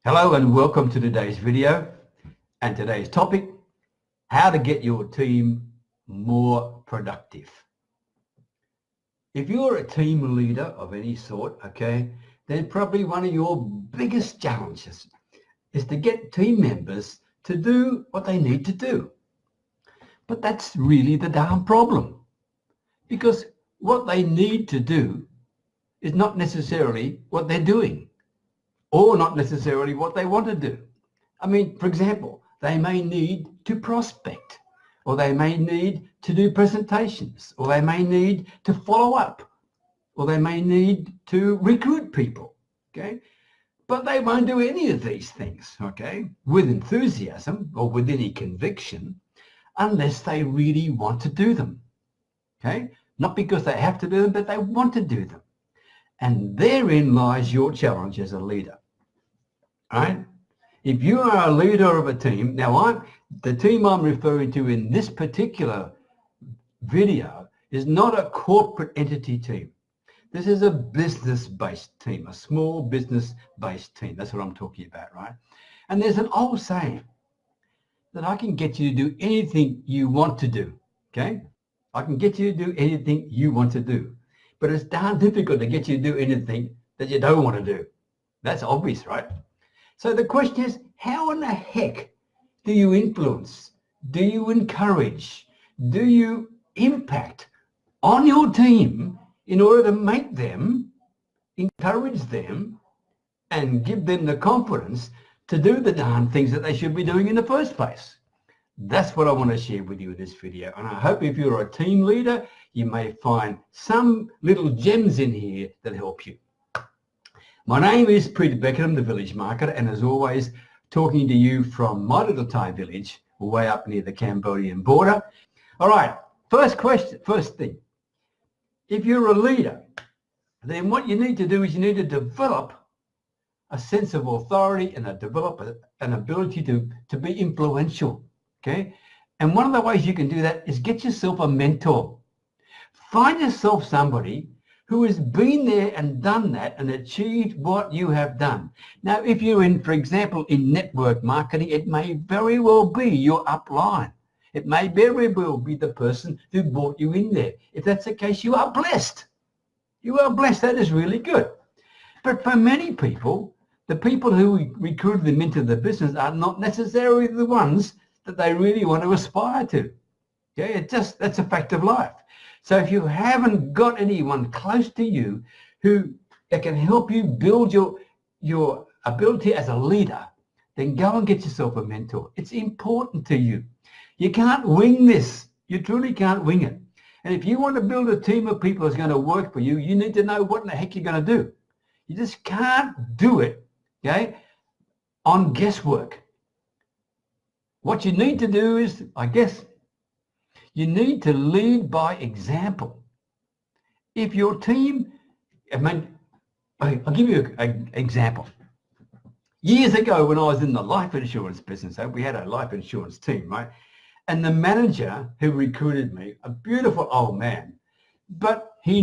Hello and welcome to today's video and today's topic, how to get your team more productive. If you're a team leader of any sort, okay, then probably one of your biggest challenges is to get team members to do what they need to do. But that's really the darn problem, because what they need to do is not necessarily what they're doing, or not necessarily what they want to do. I mean, for example, they may need to prospect, or they may need to do presentations, or they may need to follow up, or they may need to recruit people, okay? But they won't do any of these things, okay, with enthusiasm or with any conviction, unless they really want to do them, okay? Not because they have to do them, but they want to do them. And therein lies your challenge as a leader, right? If you are a leader of a team, now the team I'm referring to in this particular video is not a corporate entity team. This is a business-based team, a small business-based team. That's what I'm talking about, right? And there's an old saying that I can get you to do anything you want to do, okay? I can get you to do anything you want to do. But it's darn difficult to get you to do anything that you don't want to do. That's obvious, right? So the question is, how in the heck do you influence? Do you encourage? Do you impact on your team in order to make them, encourage them, and give them the confidence to do the darn things that they should be doing in the first place? That's what I want to share with you in this video. And I hope if you're a team leader, you may find some little gems in here that help you. My name is Beckenham, the village marketer, and as always, talking to you from my little Thai village, way up near the Cambodian border. All right, first thing. If you're a leader, then what you need to do is you need to develop a sense of authority and develop an ability to be influential. Okay, and one of the ways you can do that is get yourself a mentor. Find yourself somebody who has been there and done that and achieved what you have done. Now, if you're in, for example, in network marketing, it may very well be your upline. It may very well be the person who brought you in there. If that's the case, you are blessed. You are blessed. That is really good. But for many people, the people who recruited them into the business are not necessarily the ones that they really want to aspire to. Okay, that's a fact of life. So if you haven't got anyone close to you that can help you build your ability as a leader, then go and get yourself a mentor. It's important to you. You can't wing this. You truly can't wing it. And if you want to build a team of people that's going to work for you, you need to know what in the heck you're going to do. You just can't do it, okay, on guesswork. What you need to do is, I guess, you need to lead by example. If your team, I'll give you an example. Years ago when I was in the life insurance business, we had a life insurance team, right? And the manager who recruited me, a beautiful old man, but he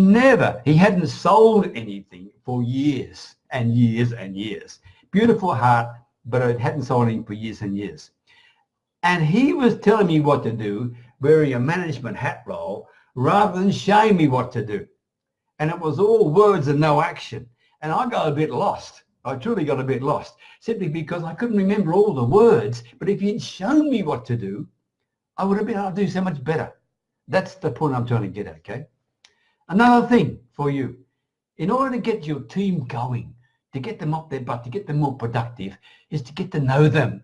hadn't sold anything for years and years and years. Beautiful heart, but it hadn't sold anything for years and years. And he was telling me what to do, wearing a management hat role, rather than showing me what to do. And it was all words and no action. And I got a bit lost. I truly got a bit lost, simply because I couldn't remember all the words. But if he'd shown me what to do, I would have been able to do so much better. That's the point I'm trying to get at, okay? Another thing for you, in order to get your team going, to get them off their butt, to get them more productive, is to get to know them.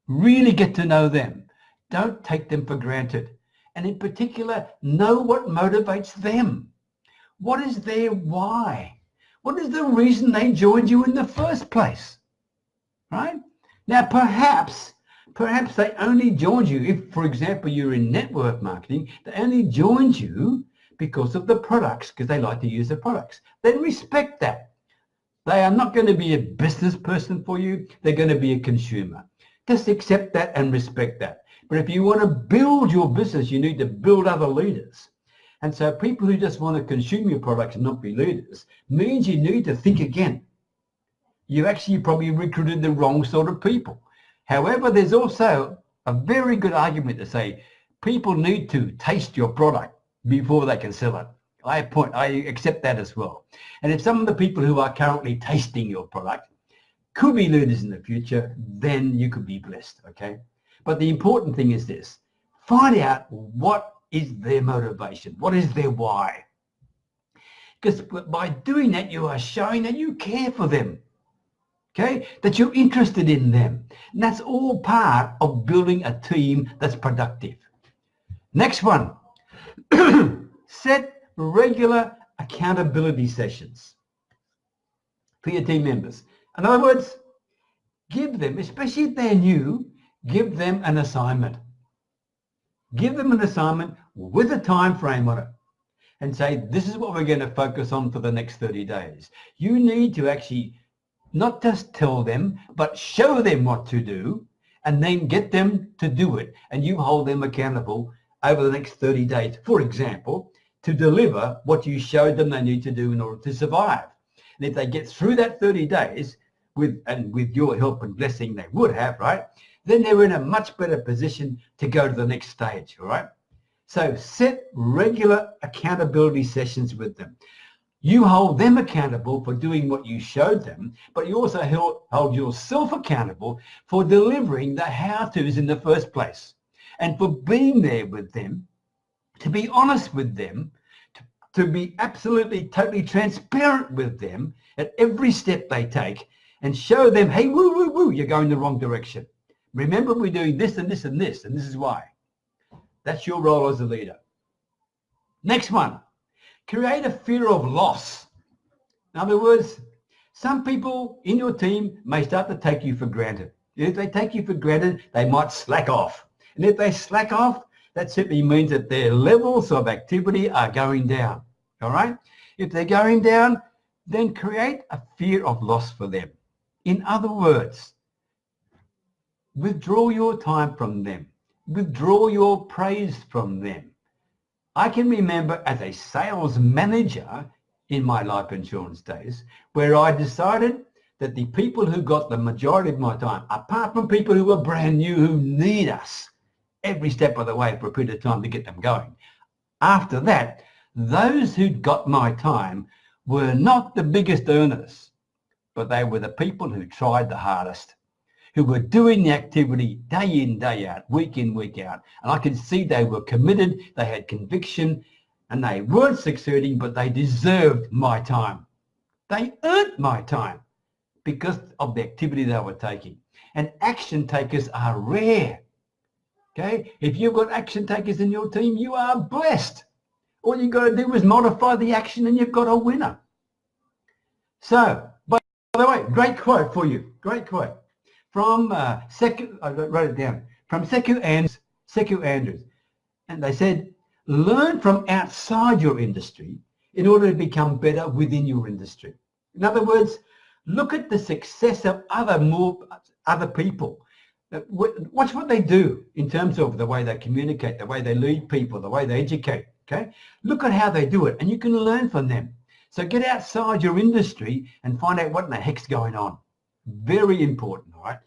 Really get to know them. Don't take them for granted. And in particular, know what motivates them. What is their why? What is the reason they joined you in the first place? Right? Now, perhaps they only joined you, if, for example, you're in network marketing, they only joined you because of the products, because they like to use the products. Then respect that. They are not going to be a business person for you. They're going to be a consumer. Just accept that and respect that. But if you want to build your business, you need to build other leaders. And so people who just want to consume your products and not be leaders means you need to think again. you actually probably recruited the wrong sort of people. However, there's also a very good argument to say people need to taste your product before they can sell it. I accept that as well. And if some of the people who are currently tasting your product could be leaders in the future, then you could be blessed, okay? But the important thing is this: find out what is their motivation, what is their why. Because by doing that, you are showing that you care for them, okay? That you're interested in them. And that's all part of building a team that's productive. Next one, set regular accountability sessions for your team members. In other words, give them, especially if they're new, give them an assignment. Give them an assignment with a time frame on it and say, this is what we're going to focus on for the next 30 days. You need to actually not just tell them, but show them what to do and then get them to do it. And you hold them accountable over the next 30 days, for example, to deliver what you showed them they need to do in order to survive. And if they get through that 30 days, with your help and blessing they would have, right, then they're in a much better position to go to the next stage, all right? So set regular accountability sessions with them. You hold them accountable for doing what you showed them, but you also hold yourself accountable for delivering the how-tos in the first place, and for being there with them, to be honest with them, to be absolutely, totally transparent with them at every step they take, and show them, hey, woo, woo, woo, you're going the wrong direction. Remember, we're doing this and this and this, and this is why. That's your role as a leader. Next one, create a fear of loss. In other words, some people in your team may start to take you for granted. If they take you for granted, they might slack off. And if they slack off, that simply means that their levels of activity are going down, all right? If they're going down, then create a fear of loss for them. In other words, withdraw your time from them. Withdraw your praise from them. I can remember as a sales manager in my life insurance days where I decided that the people who got the majority of my time, apart from people who are brand new who need us every step of the way for a period of time to get them going, after that, those who got my time were not the biggest earners, but they were the people who tried the hardest, who were doing the activity day in, day out, week in, week out. And I could see they were committed, they had conviction, and they weren't succeeding, but they deserved my time. They earned my time because of the activity they were taking. And action takers are rare. Okay? If you've got action takers in your team, you are blessed. All you've got to do is modify the action and you've got a winner. So, by the way, great quote for you. Great quote. From I wrote it down, from Sekou Andrews. And they said, learn from outside your industry in order to become better within your industry. In other words, look at the success of other people. Watch what they do in terms of the way they communicate, the way they lead people, the way they educate, okay? Look at how they do it and you can learn from them. So get outside your industry and find out what in the heck's going on. Very important, all right?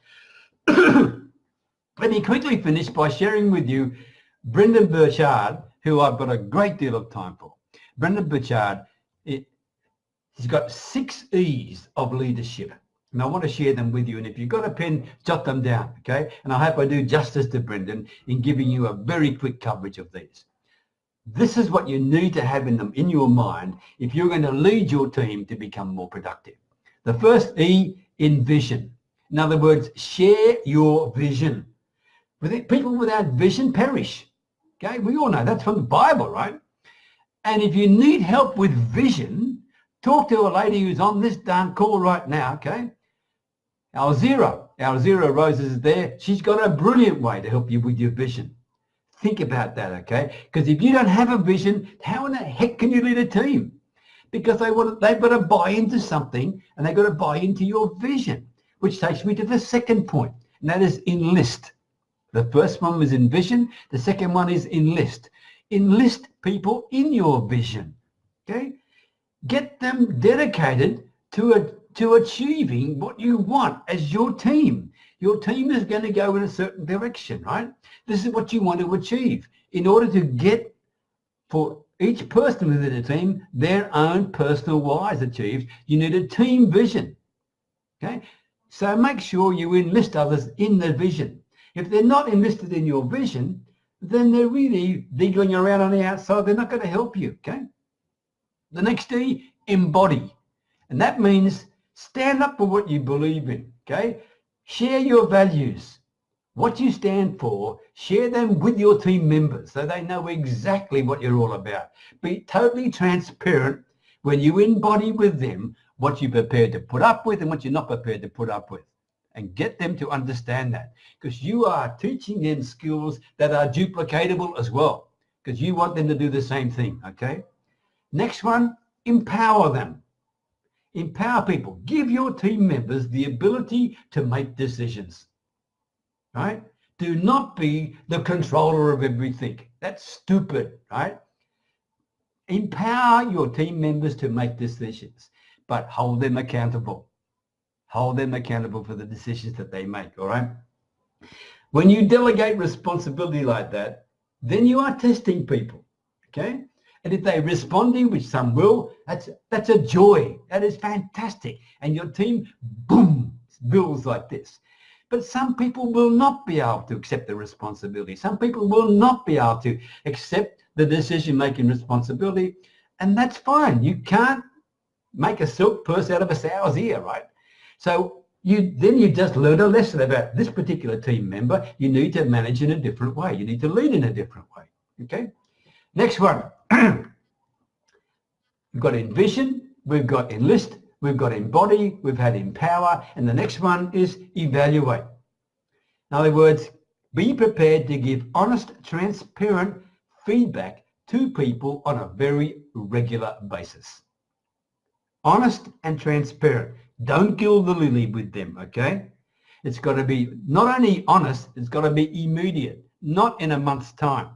Let me quickly finish by sharing with you Brendan Burchard, who I've got a great deal of time for. Brendan Burchard, he's got 6 E's of leadership. And I want to share them with you. And if you've got a pen, jot them down, okay? And I hope I do justice to Brendan in giving you a very quick coverage of these. This is what you need to have in your mind if you're going to lead your team to become more productive. The first E, envision. In other words, share your vision. People without vision perish. Okay, we all know that's from the Bible, right? And if you need help with vision, talk to a lady who's on this darn call right now, okay? Our Zero Rose is there. She's got a brilliant way to help you with your vision. Think about that, okay? Because if you don't have a vision, how in the heck can you lead a team? Because they've got to buy into something and they've got to buy into your vision, which takes me to the second point, and that is enlist. The first one was envision. The second one is enlist. Enlist people in your vision, okay? Get them dedicated to to achieving what you want as your team. Your team is going to go in a certain direction, right? This is what you want to achieve. In order to get for each person within the team their own personal whys achieved, you need a team vision. Okay? So make sure you enlist others in the vision. If they're not enlisted in your vision, then they're really diggling around on the outside. They're not going to help you. Okay? The next D, embody. And that means stand up for what you believe in. Okay? Share your values. What you stand for, share them with your team members so they know exactly what you're all about. Be totally transparent when you embody with them what you're prepared to put up with and what you're not prepared to put up with. And get them to understand that, because you are teaching them skills that are duplicatable as well, because you want them to do the same thing, okay? Next one, empower them. Empower people. Give your team members the ability to make decisions, right? Do not be the controller of everything. That's stupid, right? Empower your team members to make decisions, but hold them accountable. Hold them accountable for the decisions that they make, all right? When you delegate responsibility like that, then you are testing people, okay? And if they're responding, which some will, that's a joy. That is fantastic. And your team, boom, builds like this. But some people will not be able to accept the responsibility. Some people will not be able to accept the decision-making responsibility, and that's fine. You can't make a silk purse out of a sow's ear, right? So you just learn a lesson about this particular team member. You need to manage in a different way. You need to lead in a different way, okay? Next one. We've got envision, we've got enlist, we've got embody, we've had empower, and the next one is evaluate. In other words, be prepared to give honest, transparent feedback to people on a very regular basis. Honest and transparent. Don't gild the lily with them, okay? It's got to be not only honest, it's got to be immediate, not in a month's time,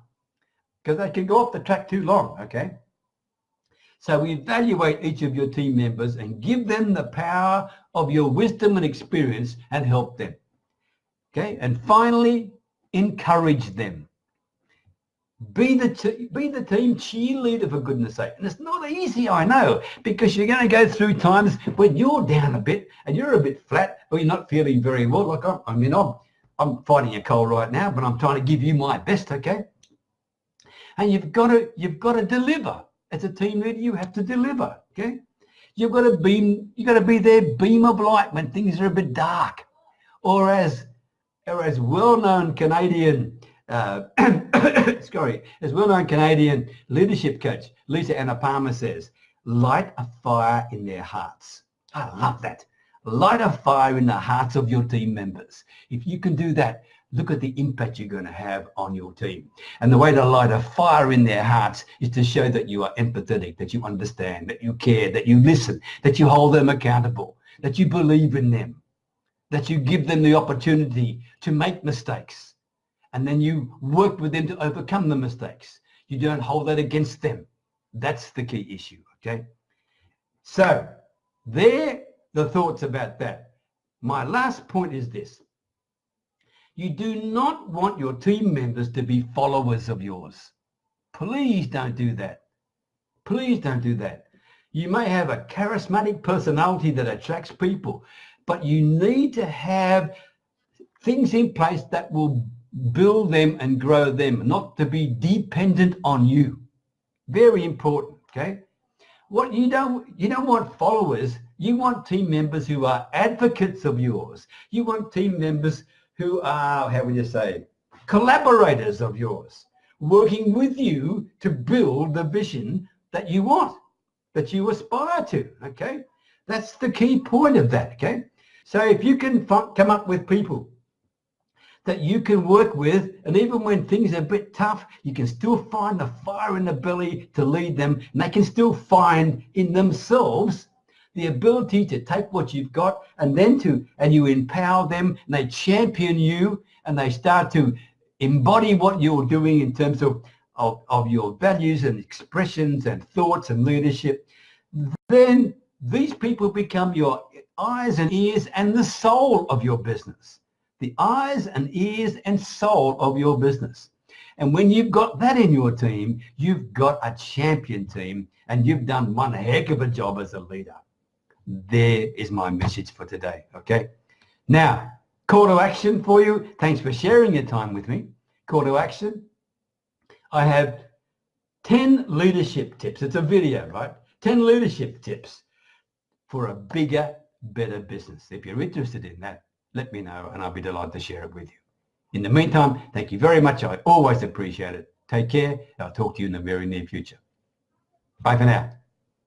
because they can go off the track too long, okay? So evaluate each of your team members and give them the power of your wisdom and experience and help them, okay? And finally, encourage them. Be the team cheerleader, for goodness sake. And it's not easy, I know, because you're going to go through times when you're down a bit and you're a bit flat or you're not feeling very well. Like I'm fighting a cold right now, but I'm trying to give you my best, okay? And you've got to deliver. As a team leader, you have to deliver, okay? You've got to be their beam of light when things are a bit dark. Or as well-known Canadian as well-known Canadian leadership coach Lisa Anna Palmer says, light a fire in their hearts. I love that. Light a fire in the hearts of your team members. If you can do that, look at the impact you're going to have on your team. And the way to light a fire in their hearts is to show that you are empathetic, that you understand, that you care, that you listen, that you hold them accountable, that you believe in them, that you give them the opportunity to make mistakes. And then you work with them to overcome the mistakes. You don't hold that against them. That's the key issue, okay? So, there the thoughts about that. My last point is this. You do not want your team members to be followers of yours. Please don't do that. Please don't do that. You may have a charismatic personality that attracts people, but you need to have things in place that will build them and grow them, not to be dependent on you. Very important, okay? What you don't want followers, you want team members who are advocates of yours. You want team members who are, how would you say, collaborators of yours, working with you to build the vision that you want, that you aspire to, okay? That's the key point of that, okay? So if you can come up with people that you can work with, and even when things are a bit tough, you can still find the fire in the belly to lead them, and they can still find in themselves the ability to take what you've got and you empower them, and they champion you, and they start to embody what you're doing in terms of your values and expressions and thoughts and leadership. Then these people become your eyes and ears and the soul of your business. The eyes and ears and soul of your business. And when you've got that in your team, you've got a champion team and you've done one heck of a job as a leader. There is my message for today, okay? Now, call to action for you. Thanks for sharing your time with me. Call to action. I have 10 leadership tips. It's a video, right? 10 leadership tips for a bigger, better business. If you're interested in that, let me know and I'll be delighted to share it with you. In the meantime, thank you very much. I always appreciate it. Take care. I'll talk to you in the very near future. Bye for now.